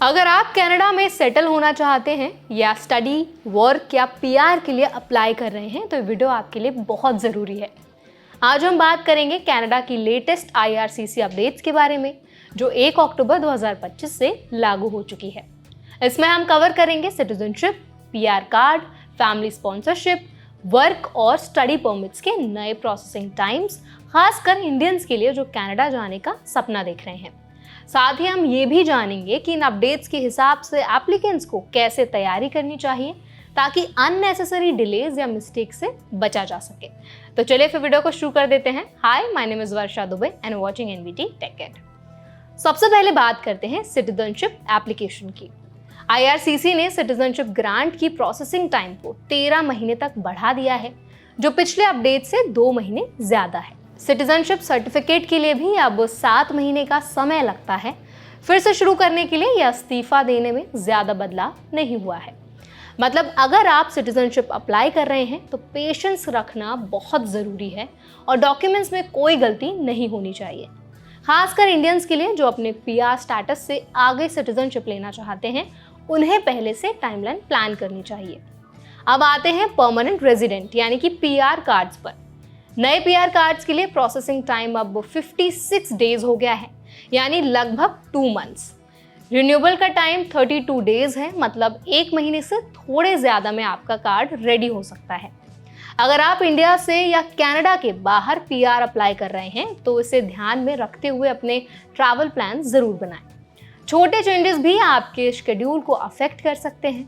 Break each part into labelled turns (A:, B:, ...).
A: अगर आप कनाडा में सेटल होना चाहते हैं या स्टडी, वर्क या पीआर के लिए अप्लाई कर रहे हैं तो ये वीडियो आपके लिए बहुत ज़रूरी है। आज हम बात करेंगे कनाडा की लेटेस्ट आईआरसीसी अपडेट्स के बारे में जो 1 अक्टूबर 2025 से लागू हो चुकी है। इसमें हम कवर करेंगे citizenship, PR card, family sponsorship, work और स्टडी परमिट्स के नए प्रोसेसिंग टाइम्स, खासकर इंडियंस के लिए जो कनाडा जाने का सपना देख रहे हैं। साथ ही हम ये भी जानेंगे कि इन अपडेट्स के हिसाब से एप्लीकेंट्स को कैसे तैयारी करनी चाहिए ताकि अननेसेसरी डिलेज या मिस्टेक से बचा जा सके। तो चलिए फिर वीडियो को शुरू कर देते हैं। Hi, my name is Varsha Dubey and watching NVT tech ed. सबसे पहले बात करते हैं सिटीजनशिप एप्लीकेशन की। आईआरसीसी ने सिटीजनशिप ग्रांट की प्रोसेसिंग टाइम को 13 महीने तक बढ़ा दिया है, जो पिछले अपडेट से 2 महीने ज्यादा है। सिटीजनशिप सर्टिफिकेट के लिए भी अब 7 महीने का समय लगता है। फिर से शुरू करने के लिए या इस्तीफा देने में ज्यादा बदलाव नहीं हुआ है। मतलब अगर आप सिटीजनशिप अप्लाई कर रहे हैं तो पेशेंस रखना बहुत ज़रूरी है और डॉक्यूमेंट्स में कोई गलती नहीं होनी चाहिए। खासकर इंडियंस के लिए जो अपने पीआर स्टेटस से आगे सिटीजनशिप लेना चाहते हैं, उन्हें पहले से टाइमलाइन प्लान करनी चाहिए। अब आते हैं परमानेंट रेजिडेंट यानी कि पीआर कार्ड्स पर। नए पीआर कार्ड्स के लिए प्रोसेसिंग टाइम अब 56 डेज हो गया है, यानी लगभग 2 मंथ्स। रिन्यूएबल का टाइम 32 डेज है, मतलब 1 महीने से थोड़े ज़्यादा में आपका कार्ड रेडी हो सकता है। अगर आप इंडिया से या कनाडा के बाहर पीआर अप्लाई कर रहे हैं तो इसे ध्यान में रखते हुए अपने ट्रैवल प्लान ज़रूर बनाएं। छोटे चेंजेस भी आपके शेड्यूल को अफेक्ट कर सकते हैं।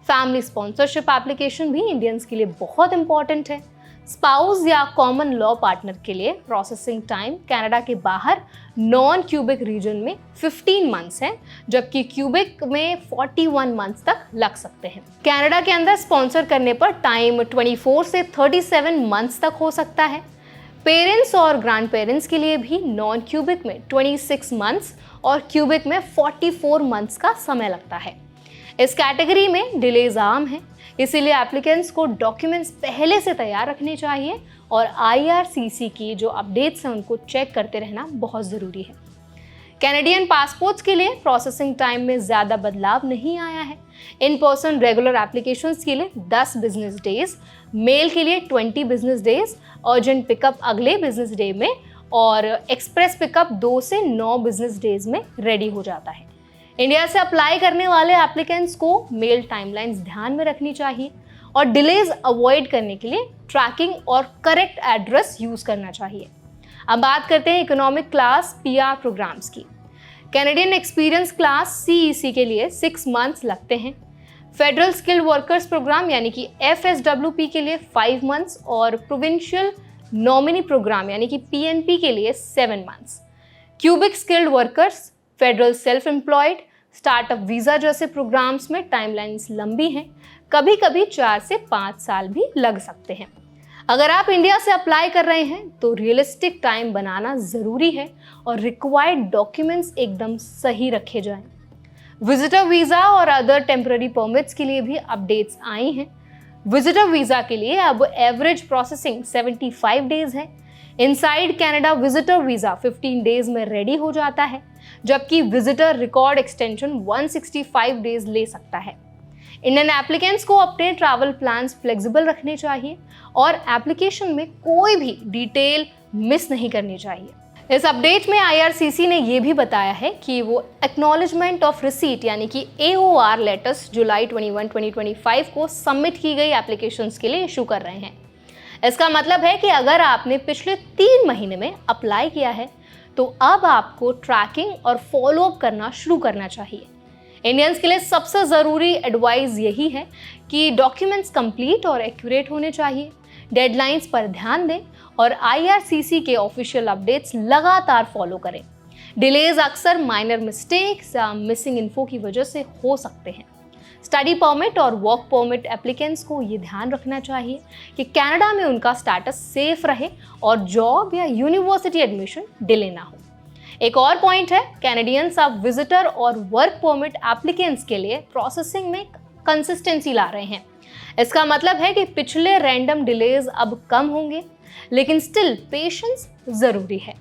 A: फैमिली स्पॉन्सरशिप एप्लीकेशन भी इंडियंस के लिए बहुत इंपॉर्टेंट है। स्पाउस या कॉमन लॉ पार्टनर के लिए प्रोसेसिंग टाइम कनाडा के बाहर नॉन क्यूबिक रीजन में 15 मंथ्स है, जबकि क्यूबिक में 41 मंथ्स तक लग सकते हैं। कनाडा के अंदर स्पॉन्सर करने पर टाइम 24 से 37 मंथ्स तक हो सकता है। पेरेंट्स और ग्रैंड पेरेंट्स के लिए भी नॉन क्यूबिक में 26 मंथ्स और क्यूबिक में 44 मंथ्स का समय लगता है। इस कैटेगरी में डिलेज आम है, इसीलिए एप्लीकेंट्स को डॉक्यूमेंट्स पहले से तैयार रखने चाहिए और आईआरसीसी की जो अपडेट्स हैं उनको चेक करते रहना बहुत ज़रूरी है। कैनेडियन पासपोर्ट्स के लिए प्रोसेसिंग टाइम में ज़्यादा बदलाव नहीं आया है। इन पर्सन रेगुलर एप्लीकेशंस के लिए 10 बिजनेस डेज, मेल के लिए 20 बिजनेस डेज, अर्जेंट पिकअप अगले बिजनेस डे में और एक्सप्रेस पिकअप 2 से 9 बिजनेस डेज में रेडी हो जाता है। इंडिया से अप्लाई करने वाले एप्लीकेंट्स को मेल टाइमलाइंस ध्यान में रखनी चाहिए और डिलेज अवॉइड करने के लिए ट्रैकिंग और करेक्ट एड्रेस यूज़ करना चाहिए। अब बात करते हैं इकोनॉमिक क्लास पीआर प्रोग्राम्स की। कैनेडियन एक्सपीरियंस क्लास सीईसी के लिए 6 मंथ्स लगते हैं। फेडरल स्किल्ड वर्कर्स प्रोग्राम यानी कि एफएसडब्ल्यूपी के लिए 5 मंथ्स और प्रोविंशियल नॉमिनी प्रोग्राम यानी कि पीएनपी के लिए 7 months. Cubic skilled workers, federal self employed, startup visa जैसे प्रोग्राम्स में टाइमलाइंस लंबी हैं, कभी कभी 4 से 5 साल भी लग सकते हैं। अगर आप इंडिया से अप्लाई कर रहे हैं तो रियलिस्टिक टाइम बनाना ज़रूरी है और रिक्वायर्ड डॉक्यूमेंट्स एकदम सही रखे जाएं। विजिटर वीज़ा और अदर टेम्पररी परमिट्स के लिए भी अपडेट्स आई हैं। विजिटर वीज़ा के लिए अब एवरेज प्रोसेसिंग 75 डेज है। Inside Canada visitor visa 15 days में रेडी हो जाता है, जबकि विजिटर रिकॉर्ड एक्सटेंशन 165 डेज ले सकता है। इंडियन एप्लीकेंट्स को अपने ट्रैवल प्लान्स फ्लेक्सिबल रखने चाहिए और एप्लीकेशन में कोई भी डिटेल मिस नहीं करनी चाहिए। इस अपडेट में आईआरसीसी ने यह भी बताया है कि वो एक्नॉलेजमेंट ऑफ रिसीट यानी कि AOR लेटर्स जुलाई 21, 2025 को सबमिट की गई एप्लीकेशंस के लिए इशू कर रहे हैं। इसका मतलब है कि अगर आपने पिछले 3 महीने में अप्लाई किया है तो अब आपको ट्रैकिंग और फॉलोअप करना शुरू करना चाहिए। इंडियंस के लिए सबसे ज़रूरी एडवाइस यही है कि डॉक्यूमेंट्स कंप्लीट और एक्यूरेट होने चाहिए। डेडलाइंस पर ध्यान दें और आईआरसीसी के ऑफिशियल अपडेट्स लगातार फॉलो करें। डिलेज अक्सर माइनर मिस्टेक्स या मिसिंग इन्फो की वजह से हो सकते हैं। स्टडी परमिट और वर्क परमिट एप्लीकेंट्स को ये ध्यान रखना चाहिए कि कनाडा में उनका स्टेटस सेफ रहे और जॉब या यूनिवर्सिटी एडमिशन डिले ना हो। एक और पॉइंट है, कैनेडियंस अब विजिटर और वर्क परमिट एप्लीकेंट्स के लिए प्रोसेसिंग में कंसिस्टेंसी ला रहे हैं। इसका मतलब है कि पिछले रैंडम डिलेज अब कम होंगे, लेकिन स्टिल पेशेंस ज़रूरी है।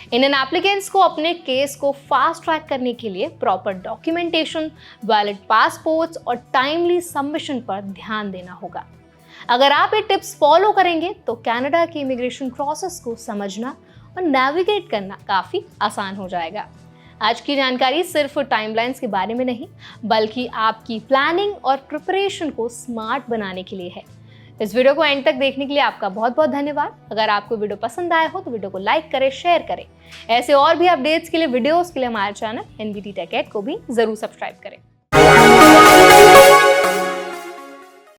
A: इंडियन एप्लीकेंट्स को अपने केस को फास्ट ट्रैक करने के लिए प्रॉपर डॉक्यूमेंटेशन, वैलिड पासपोर्ट्स और टाइमली सबमिशन पर ध्यान देना होगा। अगर आप ये टिप्स फॉलो करेंगे तो कनाडा की इमिग्रेशन प्रोसेस को समझना और नेविगेट करना काफ़ी आसान हो जाएगा। आज की जानकारी सिर्फ टाइमलाइंस के बारे में नहीं, बल्कि आपकी प्लानिंग और प्रिपरेशन को स्मार्ट बनाने के लिए है। इस वीडियो को एंड तक देखने के लिए आपका बहुत बहुत धन्यवाद। अगर आपको वीडियो पसंद आया हो तो वीडियो को लाइक करें, शेयर करें। ऐसे और भी अपडेट्स के लिए, वीडियोस के लिए हमारे चैनल NBT Tech Ed को भी जरूर सब्सक्राइब करें।